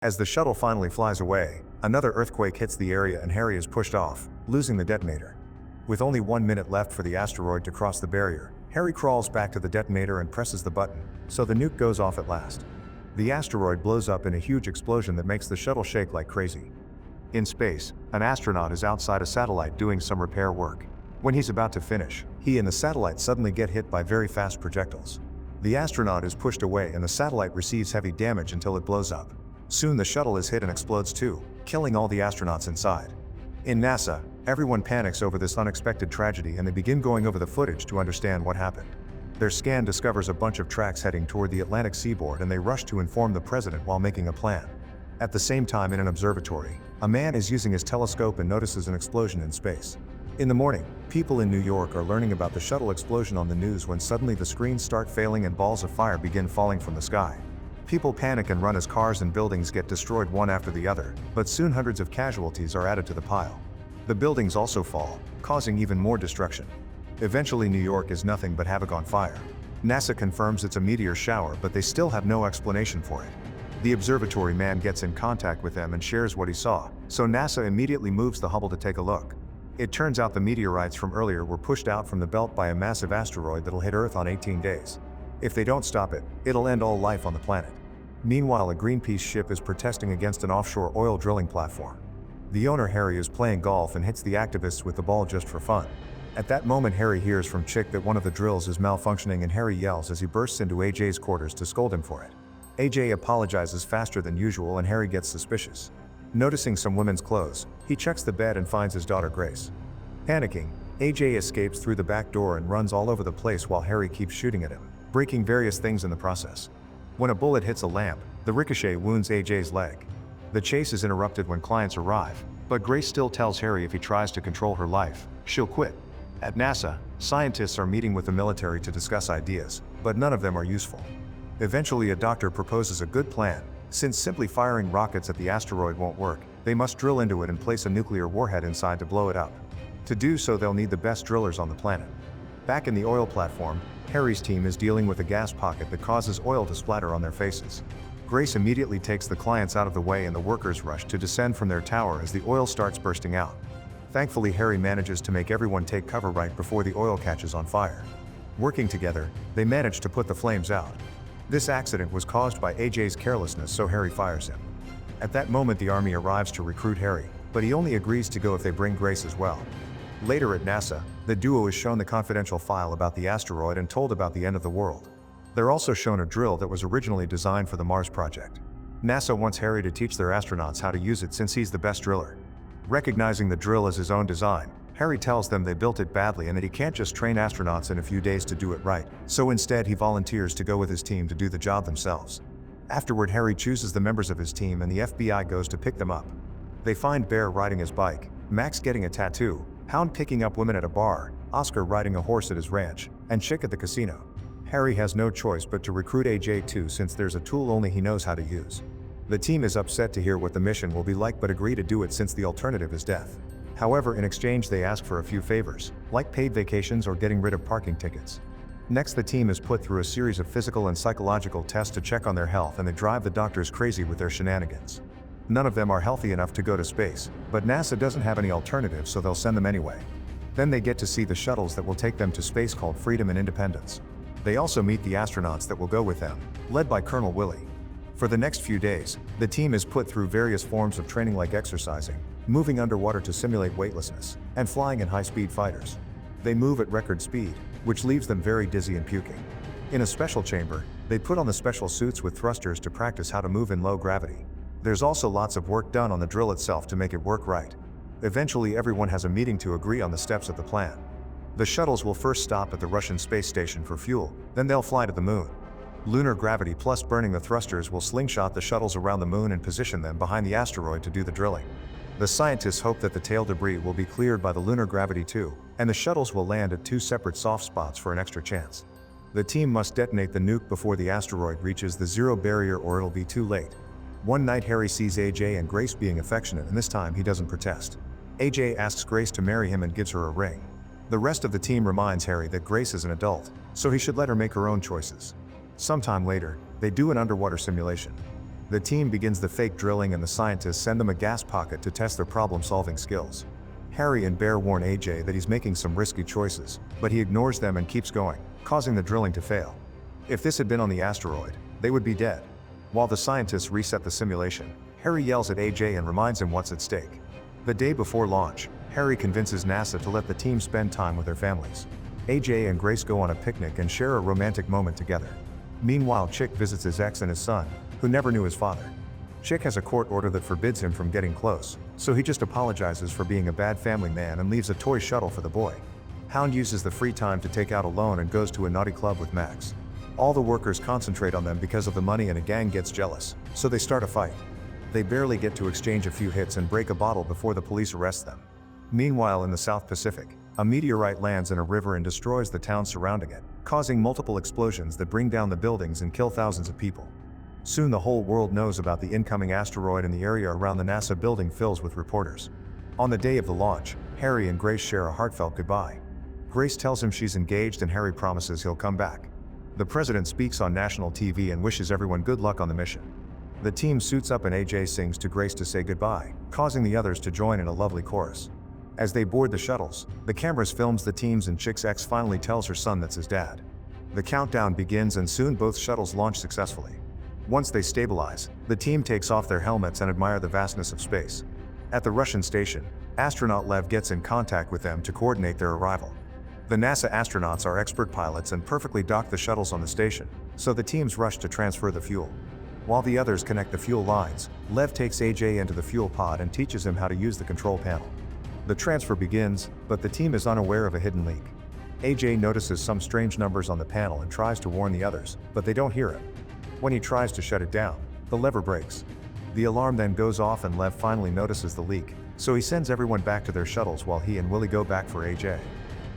As the shuttle finally flies away, another earthquake hits the area and Harry is pushed off, losing the detonator. With only 1 minute left for the asteroid to cross the barrier, Harry crawls back to the detonator and presses the button, so the nuke goes off at last. The asteroid blows up in a huge explosion that makes the shuttle shake like crazy. In space, an astronaut is outside a satellite doing some repair work. When he's about to finish, he and the satellite suddenly get hit by very fast projectiles. The astronaut is pushed away and the satellite receives heavy damage until it blows up. Soon the shuttle is hit and explodes too, killing all the astronauts inside. In NASA, everyone panics over this unexpected tragedy and they begin going over the footage to understand what happened. Their scan discovers a bunch of tracks heading toward the Atlantic seaboard and they rush to inform the president while making a plan. At the same time in an observatory, a man is using his telescope and notices an explosion in space. In the morning, people in New York are learning about the shuttle explosion on the news when suddenly the screens start failing and balls of fire begin falling from the sky. People panic and run as cars and buildings get destroyed one after the other, but soon hundreds of casualties are added to the pile. The buildings also fall, causing even more destruction. Eventually New York is nothing but havoc on fire. NASA confirms it's a meteor shower, but they still have no explanation for it. The observatory man gets in contact with them and shares what he saw, so NASA immediately moves the Hubble to take a look. It turns out the meteorites from earlier were pushed out from the belt by a massive asteroid that'll hit Earth on 18 days. If they don't stop it, it'll end all life on the planet. Meanwhile, a Greenpeace ship is protesting against an offshore oil drilling platform. The owner, Harry, is playing golf and hits the activists with the ball just for fun. At that moment, Harry hears from Chick that one of the drills is malfunctioning and Harry yells as he bursts into AJ's quarters to scold him for it. AJ apologizes faster than usual and Harry gets suspicious. Noticing some women's clothes, he checks the bed and finds his daughter Grace. Panicking, AJ escapes through the back door and runs all over the place while Harry keeps shooting at him, breaking various things in the process. When a bullet hits a lamp, the ricochet wounds AJ's leg. The chase is interrupted when clients arrive, but Grace still tells Harry if he tries to control her life, she'll quit. At NASA, scientists are meeting with the military to discuss ideas, but none of them are useful. Eventually, a doctor proposes a good plan. Since simply firing rockets at the asteroid won't work, they must drill into it and place a nuclear warhead inside to blow it up. To do so, they'll need the best drillers on the planet. Back in the oil platform, Harry's team is dealing with a gas pocket that causes oil to splatter on their faces. Grace immediately takes the clients out of the way and the workers rush to descend from their tower as the oil starts bursting out. Thankfully, Harry manages to make everyone take cover right before the oil catches on fire. Working together, they manage to put the flames out. This accident was caused by AJ's carelessness, so Harry fires him. At that moment, the army arrives to recruit Harry, but he only agrees to go if they bring Grace as well. Later at NASA, the duo is shown the confidential file about the asteroid and told about the end of the world. They're also shown a drill that was originally designed for the Mars project. NASA wants Harry to teach their astronauts how to use it since he's the best driller. Recognizing the drill as his own design, Harry tells them they built it badly and that he can't just train astronauts in a few days to do it right, so instead he volunteers to go with his team to do the job themselves. Afterward, Harry chooses the members of his team and the FBI goes to pick them up. They find Bear riding his bike, Max getting a tattoo, Hound picking up women at a bar, Oscar riding a horse at his ranch, and Chick at the casino. Harry has no choice but to recruit AJ too, since there's a tool only he knows how to use. The team is upset to hear what the mission will be like but agree to do it since the alternative is death. However, in exchange they ask for a few favors, like paid vacations or getting rid of parking tickets. Next, the team is put through a series of physical and psychological tests to check on their health, and they drive the doctors crazy with their shenanigans. None of them are healthy enough to go to space, but NASA doesn't have any alternatives, so they'll send them anyway. Then they get to see the shuttles that will take them to space called Freedom and Independence. They also meet the astronauts that will go with them, led by Colonel Willie. For the next few days, the team is put through various forms of training like exercising, moving underwater to simulate weightlessness, and flying in high-speed fighters. They move at record speed, which leaves them very dizzy and puking. In a special chamber, they put on the special suits with thrusters to practice how to move in low gravity. There's also lots of work done on the drill itself to make it work right. Eventually, everyone has a meeting to agree on the steps of the plan. The shuttles will first stop at the Russian space station for fuel, then they'll fly to the moon. Lunar gravity plus burning the thrusters will slingshot the shuttles around the moon and position them behind the asteroid to do the drilling. The scientists hope that the tail debris will be cleared by the lunar gravity too, and the shuttles will land at 2 separate soft spots for an extra chance. The team must detonate the nuke before the asteroid reaches the zero barrier or it'll be too late. One night, Harry sees AJ and Grace being affectionate, and this time he doesn't protest. AJ asks Grace to marry him and gives her a ring. The rest of the team reminds Harry that Grace is an adult, so he should let her make her own choices. Sometime later, they do an underwater simulation. The team begins the fake drilling and the scientists send them a gas pocket to test their problem-solving skills. Harry and Bear warn AJ that he's making some risky choices, but he ignores them and keeps going, causing the drilling to fail. If this had been on the asteroid, they would be dead. While the scientists reset the simulation, Harry yells at AJ and reminds him what's at stake. The day before launch, Harry convinces NASA to let the team spend time with their families. AJ and Grace go on a picnic and share a romantic moment together. Meanwhile, Chick visits his ex and his son, who never knew his father. Chick has a court order that forbids him from getting close, so he just apologizes for being a bad family man and leaves a toy shuttle for the boy. Hound uses the free time to take out a loan and goes to a naughty club with Max. All the workers concentrate on them because of the money and a gang gets jealous, so they start a fight. They barely get to exchange a few hits and break a bottle before the police arrest them. Meanwhile, in the South Pacific, a meteorite lands in a river and destroys the town surrounding it, causing multiple explosions that bring down the buildings and kill thousands of people. Soon the whole world knows about the incoming asteroid, and the area around the NASA building fills with reporters. On the day of the launch, Harry and Grace share a heartfelt goodbye. Grace tells him she's engaged and Harry promises he'll come back. The president speaks on national TV and wishes everyone good luck on the mission. The team suits up and AJ sings to Grace to say goodbye, causing the others to join in a lovely chorus. As they board the shuttles, the cameras films the teams and Chick's ex finally tells her son that's his dad. The countdown begins and soon both shuttles launch successfully. Once they stabilize, the team takes off their helmets and admire the vastness of space. At the Russian station, astronaut Lev gets in contact with them to coordinate their arrival. The NASA astronauts are expert pilots and perfectly dock the shuttles on the station, so the teams rush to transfer the fuel. While the others connect the fuel lines, Lev takes AJ into the fuel pod and teaches him how to use the control panel. The transfer begins, but the team is unaware of a hidden leak. AJ notices some strange numbers on the panel and tries to warn the others, but they don't hear him. When he tries to shut it down, the lever breaks. The alarm then goes off and Lev finally notices the leak, so he sends everyone back to their shuttles while he and Willie go back for AJ.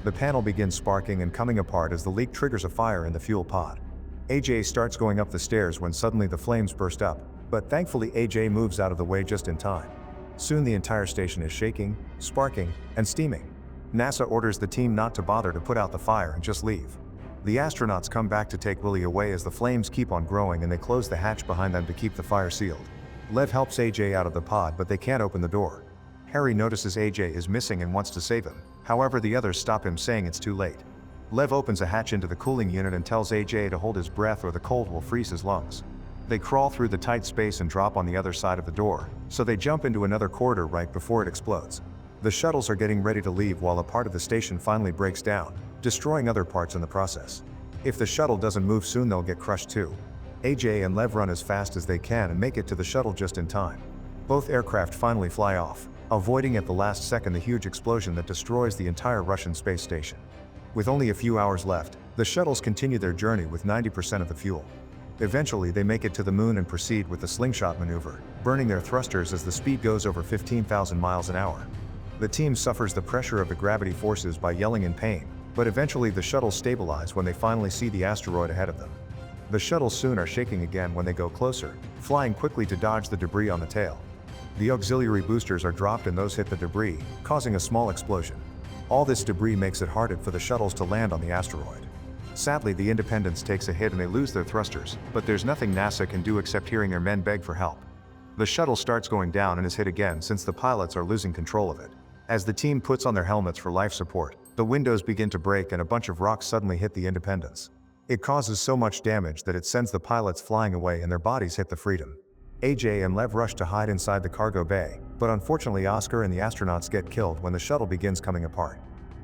The panel begins sparking and coming apart as the leak triggers a fire in the fuel pod. AJ starts going up the stairs when suddenly the flames burst up, but thankfully AJ moves out of the way just in time. Soon the entire station is shaking, sparking, and steaming. NASA orders the team not to bother to put out the fire and just leave. The astronauts come back to take Willie away as the flames keep on growing and they close the hatch behind them to keep the fire sealed. Lev helps AJ out of the pod, but they can't open the door. Harry notices AJ is missing and wants to save him, however the others stop him saying it's too late. Lev opens a hatch into the cooling unit and tells AJ to hold his breath or the cold will freeze his lungs. They crawl through the tight space and drop on the other side of the door, so they jump into another corridor right before it explodes. The shuttles are getting ready to leave while a part of the station finally breaks down, destroying other parts in the process. If the shuttle doesn't move soon, they'll get crushed too. AJ and Lev run as fast as they can and make it to the shuttle just in time. Both aircraft finally fly off, avoiding at the last second the huge explosion that destroys the entire Russian space station. With only a few hours left, the shuttles continue their journey with 90% of the fuel. Eventually, they make it to the moon and proceed with the slingshot maneuver, burning their thrusters as the speed goes over 15,000 miles an hour. The team suffers the pressure of the gravity forces by yelling in pain, but eventually the shuttles stabilize when they finally see the asteroid ahead of them. The shuttles soon are shaking again when they go closer, flying quickly to dodge the debris on the tail. The auxiliary boosters are dropped and those hit the debris, causing a small explosion. All this debris makes it harder for the shuttles to land on the asteroid. Sadly, the Independence takes a hit and they lose their thrusters, but there's nothing NASA can do except hearing their men beg for help. The shuttle starts going down and is hit again since the pilots are losing control of it. As the team puts on their helmets for life support, the windows begin to break and a bunch of rocks suddenly hit the Independence. It causes so much damage that it sends the pilots flying away and their bodies hit the Freedom. AJ and Lev rush to hide inside the cargo bay, but unfortunately Oscar and the astronauts get killed when the shuttle begins coming apart.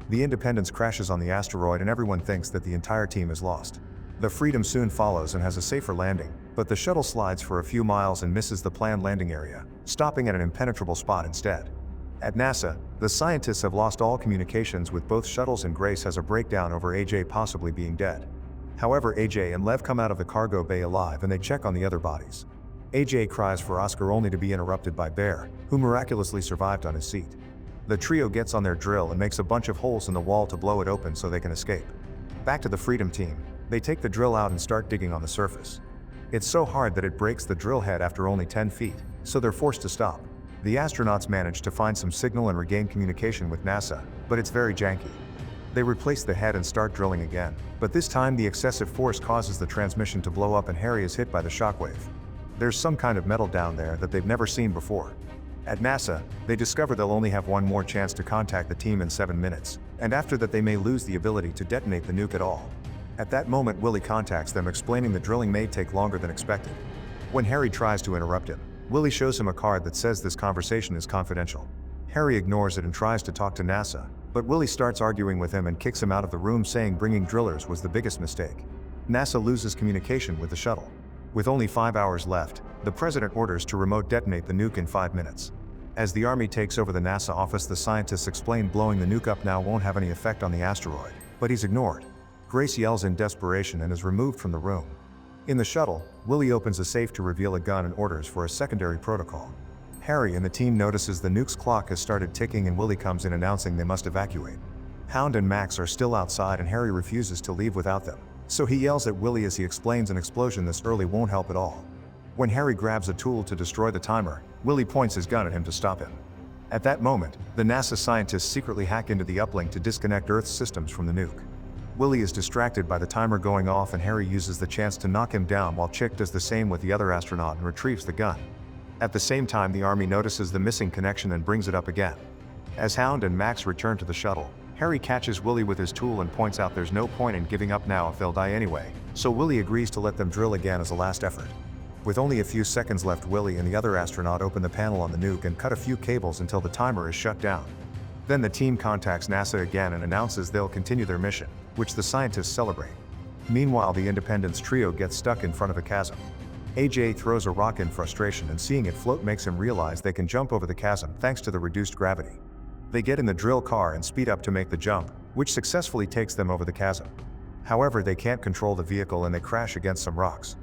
The Independence crashes on the asteroid and everyone thinks that the entire team is lost. The Freedom soon follows and has a safer landing, but the shuttle slides for a few miles and misses the planned landing area, stopping at an impenetrable spot instead. At NASA, the scientists have lost all communications with both shuttles and Grace has a breakdown over AJ possibly being dead. However, AJ and Lev come out of the cargo bay alive and they check on the other bodies. AJ cries for Oscar only to be interrupted by Bear, who miraculously survived on his seat. The trio gets on their drill and makes a bunch of holes in the wall to blow it open so they can escape. Back to the Freedom team, they take the drill out and start digging on the surface. It's so hard that it breaks the drill head after only 10 feet, so they're forced to stop. The astronauts manage to find some signal and regain communication with NASA, but it's very janky. They replace the head and start drilling again, but this time the excessive force causes the transmission to blow up and Harry is hit by the shockwave. There's some kind of metal down there that they've never seen before. At NASA, they discover they'll only have one more chance to contact the team in 7 minutes, and after that they may lose the ability to detonate the nuke at all. At that moment Willie contacts them explaining the drilling may take longer than expected. When Harry tries to interrupt him, Willie shows him a card that says this conversation is confidential. Harry ignores it and tries to talk to NASA, but Willie starts arguing with him and kicks him out of the room saying bringing drillers was the biggest mistake. NASA loses communication with the shuttle. With only 5 hours left, the president orders to remote detonate the nuke in 5 minutes. As the army takes over the NASA office, the scientists explain blowing the nuke up now won't have any effect on the asteroid, but he's ignored. Grace yells in desperation and is removed from the room. In the shuttle, Willie opens a safe to reveal a gun and orders for a secondary protocol. Harry and the team notices the nuke's clock has started ticking and Willie comes in announcing they must evacuate. Hound and Max are still outside and Harry refuses to leave without them, so he yells at Willie as he explains an explosion this early won't help at all. When Harry grabs a tool to destroy the timer, Willie points his gun at him to stop him. At that moment, the NASA scientists secretly hack into the uplink to disconnect Earth's systems from the nuke. Willie is distracted by the timer going off and Harry uses the chance to knock him down while Chick does the same with the other astronaut and retrieves the gun. At the same time, the army notices the missing connection and brings it up again. As Hound and Max return to the shuttle, Harry catches Willie with his tool and points out there's no point in giving up now if they'll die anyway, so Willie agrees to let them drill again as a last effort. With only a few seconds left, Willie and the other astronaut open the panel on the nuke and cut a few cables until the timer is shut down. Then the team contacts NASA again and announces they'll continue their mission, which the scientists celebrate. Meanwhile, the Independence trio gets stuck in front of a chasm. AJ throws a rock in frustration and seeing it float makes him realize they can jump over the chasm thanks to the reduced gravity. They get in the drill car and speed up to make the jump, which successfully takes them over the chasm. However, they can't control the vehicle and they crash against some rocks.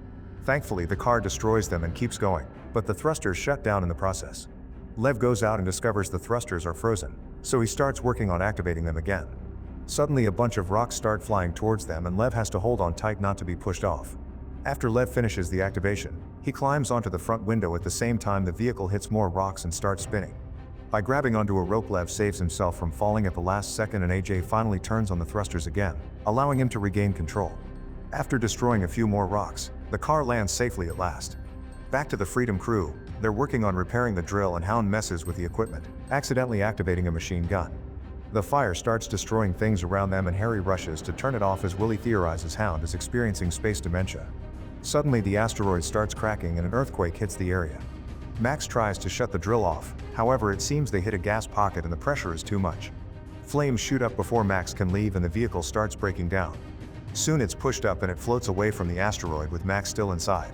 Thankfully, the car destroys them and keeps going, but the thrusters shut down in the process. Lev goes out and discovers the thrusters are frozen, so he starts working on activating them again. Suddenly a bunch of rocks start flying towards them and Lev has to hold on tight not to be pushed off. After Lev finishes the activation, he climbs onto the front window. At the same time, the vehicle hits more rocks and starts spinning. By grabbing onto a rope, Lev saves himself from falling at the last second and AJ finally turns on the thrusters again, allowing him to regain control. After destroying a few more rocks, the car lands safely at last. Back to the Freedom crew, they're working on repairing the drill and Hound messes with the equipment, accidentally activating a machine gun. The fire starts destroying things around them and Harry rushes to turn it off as Willie theorizes Hound is experiencing space dementia. Suddenly the asteroid starts cracking and an earthquake hits the area. Max tries to shut the drill off, however it seems they hit a gas pocket and the pressure is too much. Flames shoot up before Max can leave and the vehicle starts breaking down. Soon it's pushed up and it floats away from the asteroid with Max still inside.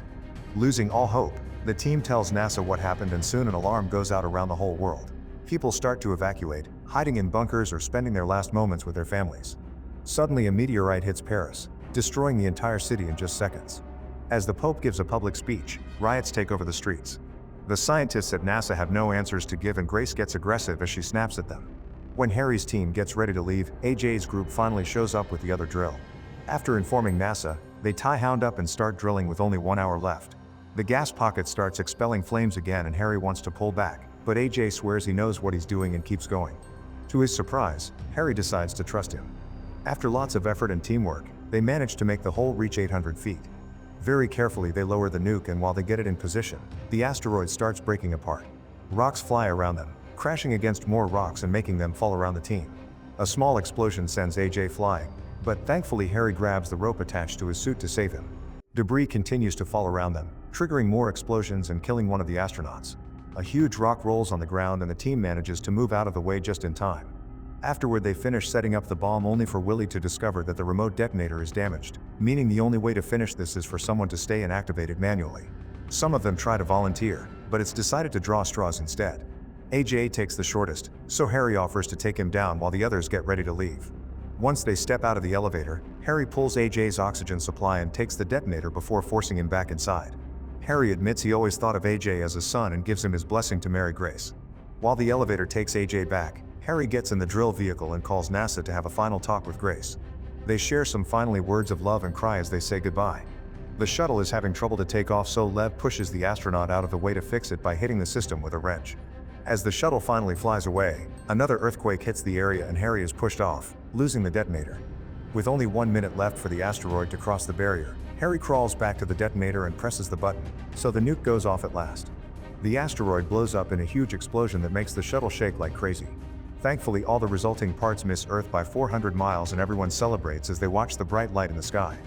Losing all hope, the team tells NASA what happened and soon an alarm goes out around the whole world. People start to evacuate, hiding in bunkers or spending their last moments with their families. Suddenly a meteorite hits Paris, destroying the entire city in just seconds. As the Pope gives a public speech, riots take over the streets. The scientists at NASA have no answers to give and Grace gets aggressive as she snaps at them. When Harry's team gets ready to leave, AJ's group finally shows up with the other drill. After informing NASA, they tie Hound up and start drilling with only 1 hour left. The gas pocket starts expelling flames again and Harry wants to pull back, but AJ swears he knows what he's doing and keeps going. To his surprise, Harry decides to trust him. After lots of effort and teamwork, they manage to make the hole reach 800 feet. Very carefully they lower the nuke and while they get it in position, the asteroid starts breaking apart. Rocks fly around them, crashing against more rocks and making them fall around the team. A small explosion sends AJ flying, but thankfully Harry grabs the rope attached to his suit to save him. Debris continues to fall around them, triggering more explosions and killing one of the astronauts. A huge rock rolls on the ground and the team manages to move out of the way just in time. Afterward they finish setting up the bomb only for Willie to discover that the remote detonator is damaged, meaning the only way to finish this is for someone to stay and activate it manually. Some of them try to volunteer, but it's decided to draw straws instead. AJ takes the shortest, so Harry offers to take him down while the others get ready to leave. Once they step out of the elevator, Harry pulls AJ's oxygen supply and takes the detonator before forcing him back inside. Harry admits he always thought of AJ as a son and gives him his blessing to marry Grace. While the elevator takes AJ back, Harry gets in the drill vehicle and calls NASA to have a final talk with Grace. They share some finally words of love and cry as they say goodbye. The shuttle is having trouble to take off, so Lev pushes the astronaut out of the way to fix it by hitting the system with a wrench. As the shuttle finally flies away, another earthquake hits the area and Harry is pushed off, losing the detonator. With only 1 minute left for the asteroid to cross the barrier, Harry crawls back to the detonator and presses the button, so the nuke goes off at last. The asteroid blows up in a huge explosion that makes the shuttle shake like crazy. Thankfully, all the resulting parts miss Earth by 400 miles and everyone celebrates as they watch the bright light in the sky.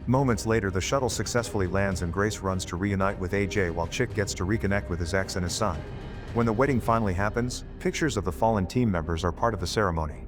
Moments later, the shuttle successfully lands and Grace runs to reunite with AJ while Chick gets to reconnect with his ex and his son. When the wedding finally happens, pictures of the fallen team members are part of the ceremony.